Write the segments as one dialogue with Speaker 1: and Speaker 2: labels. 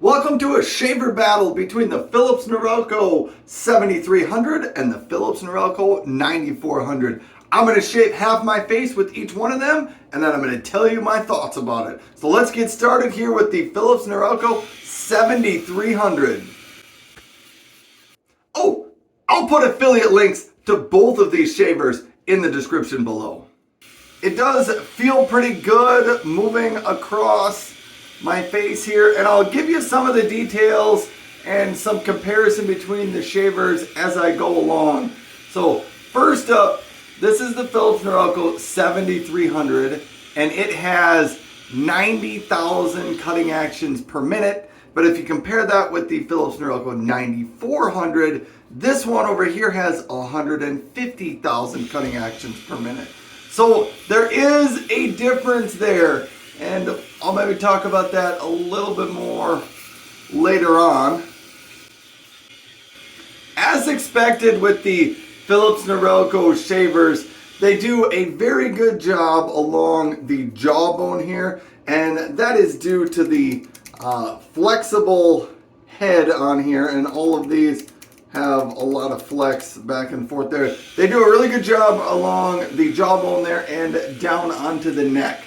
Speaker 1: Welcome to a shaver battle between the Philips Norelco 7300 and the Philips Norelco 9400. I'm going to shave half my face with each one of them, and then I'm going to tell you my thoughts about it. So let's get started here with the Philips Norelco 7300. Oh, I'll put affiliate links to both of these shavers in the description below. It does feel pretty good moving across my face here, and I'll give you some of the details and some comparison between the shavers as I go along. So first up, this is the Philips Norelco 7300, and it has 90,000 cutting actions per minute. But if you compare that with the Philips Norelco 9400, this one over here has 150,000 cutting actions per minute. So there is a difference there, and I'll maybe talk about that a little bit more later on. As expected with the Philips Norelco shavers, they do a very good job along the jawbone here, and that is due to the flexible head on here, and all of these have a lot of flex back and forth there. They do a really good job along the jawbone there and down onto the neck.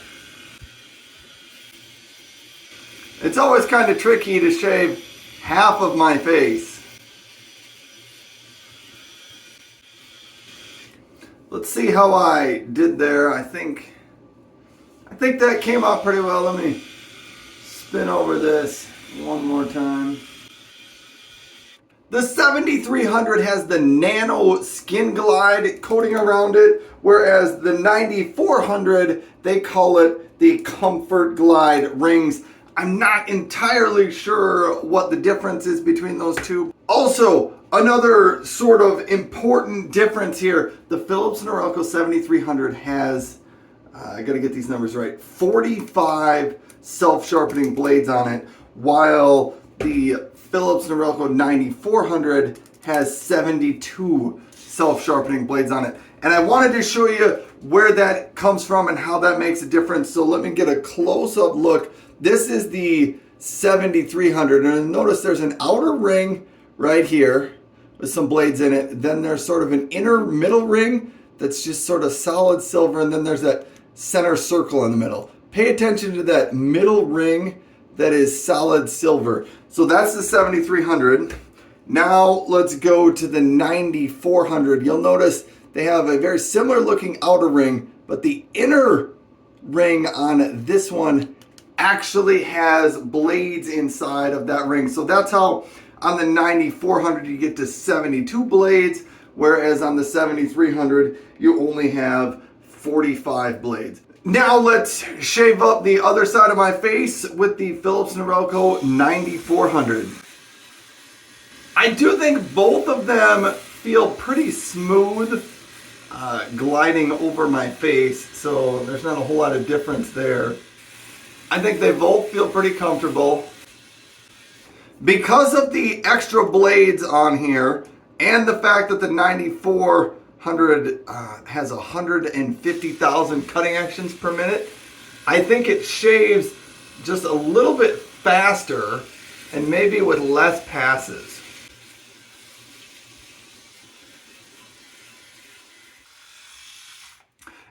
Speaker 1: It's always kind of tricky to shave half of my face. Let's see how I did there. I think that came out pretty well. Let me spin over this one more time. The 7300 has the nano skin glide coating around it, whereas the 9400, they call it the comfort glide rings. I'm not entirely sure what the difference is between those two. Also, another sort of important difference here, the Philips Norelco 7300 has, I gotta get these numbers right, 45 self-sharpening blades on it, while the Philips Norelco 9400 has 72 self-sharpening blades on it. And I wanted to show you where that comes from and how that makes a difference. So let me get a close-up look. This is the 7300, and notice there's an outer ring right here with some blades in it. Then there's sort of an inner middle ring that's just sort of solid silver, and then there's that center circle in the middle. Pay attention to that middle ring that is solid silver. So that's the 7300. Now let's go to the 9400. You'll notice they have a very similar looking outer ring, but the inner ring on this one actually has blades inside of that ring. So that's how on the 9400 you get to 72 blades, whereas on the 7300 you only have 45 blades. Now let's shave up the other side of my face with the Philips Norelco 9400. I do think both of them feel pretty smooth gliding over my face, so there's not a whole lot of difference there. I think they both feel pretty comfortable. Because of the extra blades on here and the fact that the 9400 has 150,000 cutting actions per minute, I think it shaves just a little bit faster and maybe with less passes.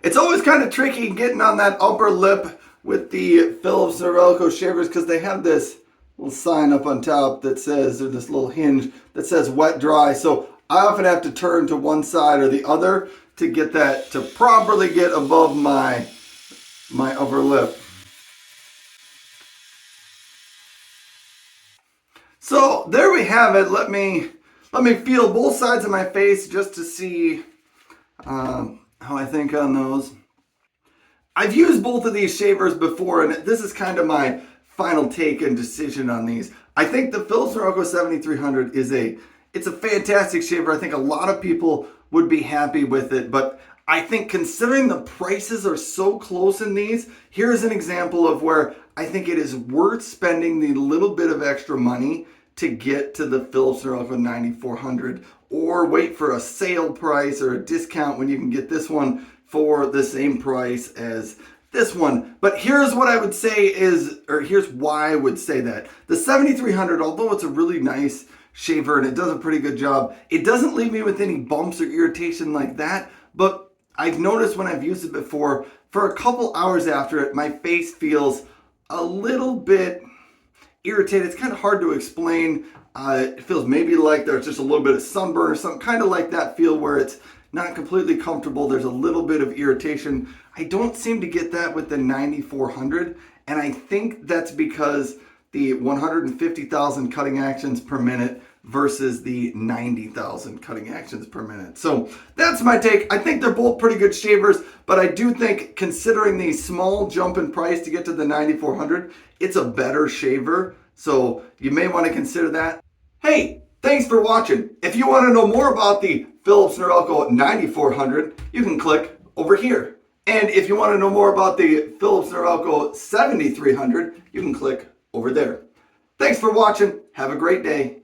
Speaker 1: It's always kind of tricky getting on that upper lip with the Philips Norelco shavers because they have this little sign up on top that says, or this little hinge that says wet dry. So I often have to turn to one side or the other to get that to properly get above my upper lip. So there we have it. Let me feel both sides of my face just to see how I think on those. I've used both of these shavers before, and this is kind of my final take and decision on these. I think the Philips Norelco 7300 it's a fantastic shaver. I think a lot of people would be happy with it, but I think considering the prices are so close in these, here's an example of where I think it is worth spending the little bit of extra money to get to the Philips Norelco 9400, or wait for a sale price or a discount when you can get this one for the same price as this one. But here's what I would say is, or here's why I would say that. The 7300, although it's a really nice shaver and it does a pretty good job, it doesn't leave me with any bumps or irritation like that. But I've noticed when I've used it before, for a couple hours after it, my face feels a little bit irritated. It's kind of hard to explain. It feels maybe like there's just a little bit of sunburn or something, kind of like that feel where it's not completely comfortable. There's a little bit of irritation. I don't seem to get that with the 9400, and I think that's because the 150,000 cutting actions per minute versus the 90,000 cutting actions per minute. So that's my take. I think they're both pretty good shavers, but I do think, considering the small jump in price to get to the 9400, it's a better shaver. So you may want to consider that. Hey, thanks for watching. If you want to know more about the Philips Norelco 9400, you can click over here. And if you want to know more about the Philips Norelco 7300, you can click over there. Thanks for watching. Have a great day.